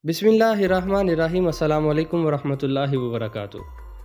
بسم اللہ الرحمن الرحیم۔ السلام علیکم ورحمۃ اللہ وبرکاتہ۔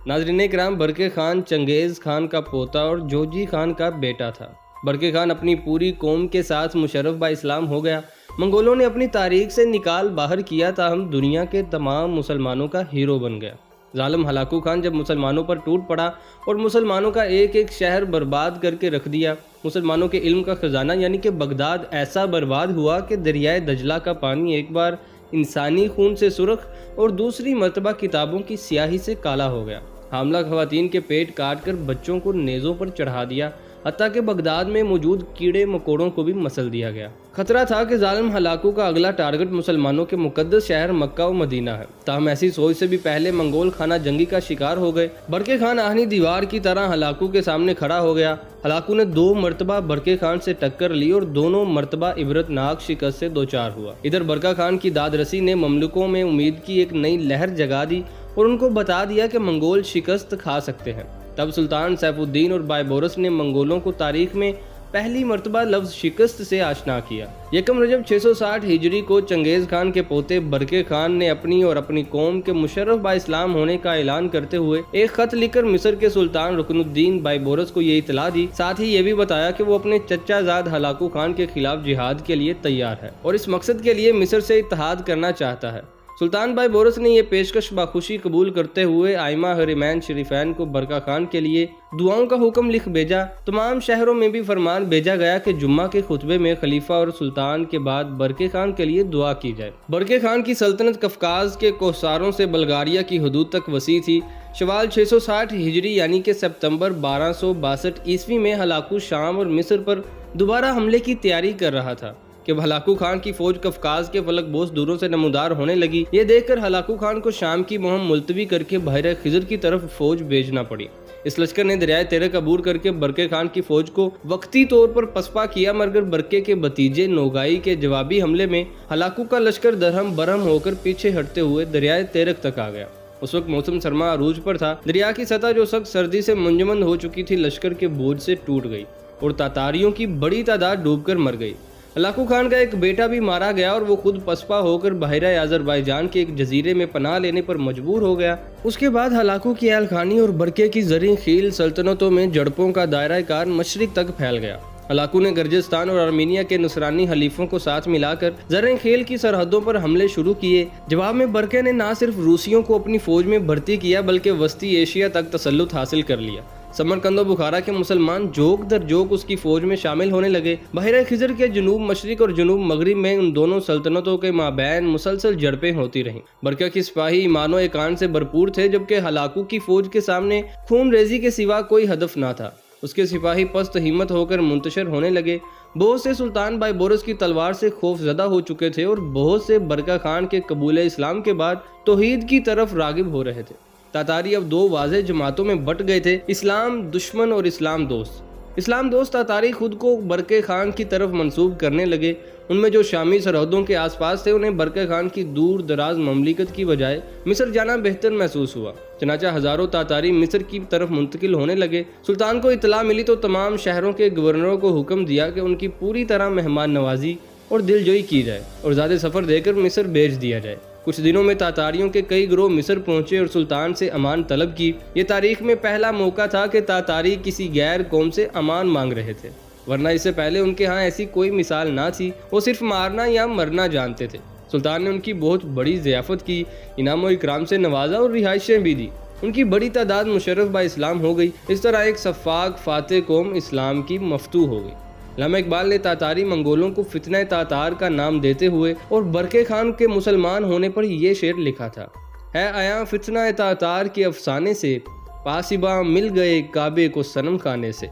ناظرین کرام، برقع خان چنگیز خان کا پوتا اور جوجی خان کا بیٹا تھا۔ برقع خان اپنی پوری قوم کے ساتھ مشرف با اسلام ہو گیا۔ منگولوں نے اپنی تاریخ سے نکال باہر کیا، تاہم دنیا کے تمام مسلمانوں کا ہیرو بن گیا۔ ظالم ہلاکو خان جب مسلمانوں پر ٹوٹ پڑا اور مسلمانوں کا ایک ایک شہر برباد کر کے رکھ دیا، مسلمانوں کے علم کا خزانہ یعنی کہ بغداد ایسا برباد ہوا کہ دریائے دجلہ کا پانی ایک بار انسانی خون سے سرخ اور دوسری مرتبہ کتابوں کی سیاہی سے کالا ہو گیا۔ حاملہ خواتین کے پیٹ کاٹ کر بچوں کو نیزوں پر چڑھا دیا، حتیٰ کہ بغداد میں موجود کیڑے مکوڑوں کو بھی مسل دیا گیا۔ خطرہ تھا کہ ظالم ہلاکو کا اگلا ٹارگٹ مسلمانوں کے مقدس شہر مکہ و مدینہ ہے، تاہم ایسی سوچ سے بھی پہلے منگول خانہ جنگی کا شکار ہو گئے۔ برقع خان آہنی دیوار کی طرح ہلاکو کے سامنے کھڑا ہو گیا۔ ہلاکو نے 2 مرتبہ برقع خان سے ٹکر لی اور دونوں مرتبہ عبرتناک شکست سے دوچار ہوا۔ ادھر برقع خان کی داد رسی نے مملوکوں میں امید کی ایک نئی لہر جگا دی اور ان کو بتا دیا کہ منگول شکست کھا سکتے ہیں۔ تب سلطان سیف الدین اور بائبورس نے منگولوں کو تاریخ میں پہلی مرتبہ لفظ شکست سے آشنا کیا۔ یکم رجب 660 ہجری کو چنگیز خان کے پوتے برقع خان نے اپنی اور اپنی قوم کے مشرف با اسلام ہونے کا اعلان کرتے ہوئے ایک خط لکھ کر مصر کے سلطان رکن الدین بائبورس کو یہ اطلاع دی، ساتھ ہی یہ بھی بتایا کہ وہ اپنے چچا زاد ہلاکو خان کے خلاف جہاد کے لیے تیار ہے اور اس مقصد کے لیے مصر سے اتحاد کرنا چاہتا ہے۔ سلطان بائبورس نے یہ پیشکش بخوشی قبول کرتے ہوئے آئمہ حرمین شریفین کو برقع خان کے لیے دعاؤں کا حکم لکھ بھیجا۔ تمام شہروں میں بھی فرمان بھیجا گیا کہ جمعہ کے خطبے میں خلیفہ اور سلطان کے بعد برقع خان کے لیے دعا کی جائے۔ برقع خان کی سلطنت کفکاز کے کوہساروں سے بلغاریہ کی حدود تک وسیع تھی۔ شوال 660 ہجری یعنی کہ سپتمبر 1262 عیسوی میں ہلاکو شام اور مصر پر دوبارہ حملے کی تیاری کر رہا تھا کہ ہلاکو خان کی فوج کفکاز کے فلک بوس دوروں سے نمودار ہونے لگی۔ یہ دیکھ کر ہلاکو خان کو شام کی مہم ملتوی کر کے بحیرہ خضر کی طرف فوج بھیجنا پڑی۔ اس لشکر نے دریائے تیرک عبور کر کے برقع خان کی فوج کو وقتی طور پر پسپا کیا، مگر برقع کے بھتیجے نوگائی کے جوابی حملے میں ہلاکو کا لشکر درہم برہم ہو کر پیچھے ہٹتے ہوئے دریائے تیرک تک آ گیا۔ اس وقت موسم سرما عروج پر تھا۔ دریا کی سطح جو سخت سردی سے منجمد ہو چکی تھی لشکر کے بوجھ سے ٹوٹ گئی اور تاتاریوں کی بڑی تعداد ڈوب کر مر گئی۔ ہلاکو خان کا ایک بیٹا بھی مارا گیا اور وہ خود پسپا ہو کر بحیرہ آذربائیجان کے ایک جزیرے میں پناہ لینے پر مجبور ہو گیا۔ اس کے بعد ہلاکو کی اہل خانی اور برقع کی زرعی خیل سلطنتوں میں جڑپوں کا دائرہ کار مشرق تک پھیل گیا۔ ہلاکو نے گرجستان اور آرمینیا کے نصرانی حلیفوں کو ساتھ ملا کر زرعی خیل کی سرحدوں پر حملے شروع کیے۔ جواب میں برقع نے نہ صرف روسیوں کو اپنی فوج میں بھرتی کیا بلکہ وسطی ایشیا تک تسلط حاصل کر لیا۔ سمرقند و بخارا کے مسلمان جوک در جوک اس کی فوج میں شامل ہونے لگے۔ بحیرہ خضر کے جنوب مشرق اور جنوب مغرب میں ان دونوں سلطنتوں کے مابین مسلسل جھڑپیں ہوتی رہیں۔ برقع کی سپاہی ایمان و ایقان سے بھرپور تھے، جبکہ ہلاکو کی فوج کے سامنے خون ریزی کے سوا کوئی ہدف نہ تھا۔ اس کے سپاہی پست ہمت ہو کر منتشر ہونے لگے۔ بہت سے سلطان بائبورس کی تلوار سے خوف زدہ ہو چکے تھے اور بہت سے برقع خان کے قبول اسلام کے بعد توحید کی طرف راغب ہو رہے تھے۔ تاتاری اب 2 واضح جماعتوں میں بٹ گئے تھے، اسلام دشمن اور اسلام دوست۔ اسلام دوست تاتاری خود کو برقع خان کی طرف منسوب کرنے لگے۔ ان میں جو شامی سرحدوں کے آس پاس تھے انہیں برقع خان کی دور دراز مملکت کی بجائے مصر جانا بہتر محسوس ہوا، چنانچہ ہزاروں تاتاری مصر کی طرف منتقل ہونے لگے۔ سلطان کو اطلاع ملی تو تمام شہروں کے گورنروں کو حکم دیا کہ ان کی پوری طرح مہمان نوازی اور دل جوئی کی جائے اور زیادہ سفر دے کر مصر بھیج دیا جائے۔ کچھ دنوں میں تاتاریوں کے کئی گروہ مصر پہنچے اور سلطان سے امان طلب کی۔ یہ تاریخ میں پہلا موقع تھا کہ تاتاری کسی غیر قوم سے امان مانگ رہے تھے، ورنہ اس سے پہلے ان کے ہاں ایسی کوئی مثال نہ تھی۔ وہ صرف مارنا یا مرنا جانتے تھے۔ سلطان نے ان کی بہت بڑی ضیافت کی، انعام و اکرام سے نوازا اور رہائشیں بھی دی۔ ان کی بڑی تعداد مشرف با اسلام ہو گئی۔ اس طرح ایک شفاق فاتح قوم اسلام کی مفتوح ہو گئی۔ علامہ اقبال نے تاتاری منگولوں کو فتنہ تاتار کا نام دیتے ہوئے اور برقع خان کے مسلمان ہونے پر یہ شعر لکھا تھا: ہے آیا فتنہ تاتار کے افسانے سے، پاسباں مل گئے کعبے کو صنم خانے سے۔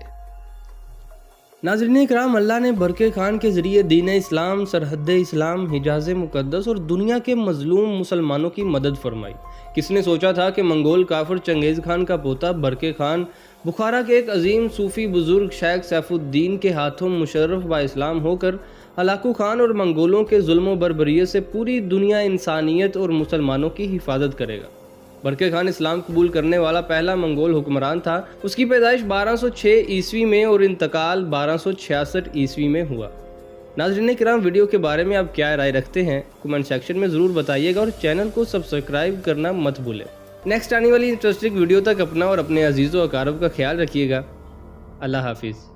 ناظرین اکرام، اللہ نے برقع خان کے ذریعے دین اسلام، سرحد اسلام، حجاز مقدس اور دنیا کے مظلوم مسلمانوں کی مدد فرمائی۔ کس نے سوچا تھا کہ منگول کافر چنگیز خان کا پوتا برقع خان بخارا کے ایک عظیم صوفی بزرگ شیخ سیف الدین کے ہاتھوں مشرف با اسلام ہو کر ہلاکو خان اور منگولوں کے ظلم و بربریت سے پوری دنیا، انسانیت اور مسلمانوں کی حفاظت کرے گا۔ برقع خان اسلام قبول کرنے والا پہلا منگول حکمران تھا۔ اس کی پیدائش 1206 عیسوی میں اور انتقال 1266 عیسوی میں ہوا۔ ناظرین کرام ویڈیو کے بارے میں آپ کیا رائے رکھتے ہیں کمنٹ سیکشن میں ضرور بتائیے گا اور چینل کو سبسکرائب کرنا مت بھولیں۔ نیکسٹ آنے والی انٹرسٹنگ ویڈیو تک اپنا اور اپنے عزیز و اقارب کا خیال رکھیے گا۔ اللہ حافظ۔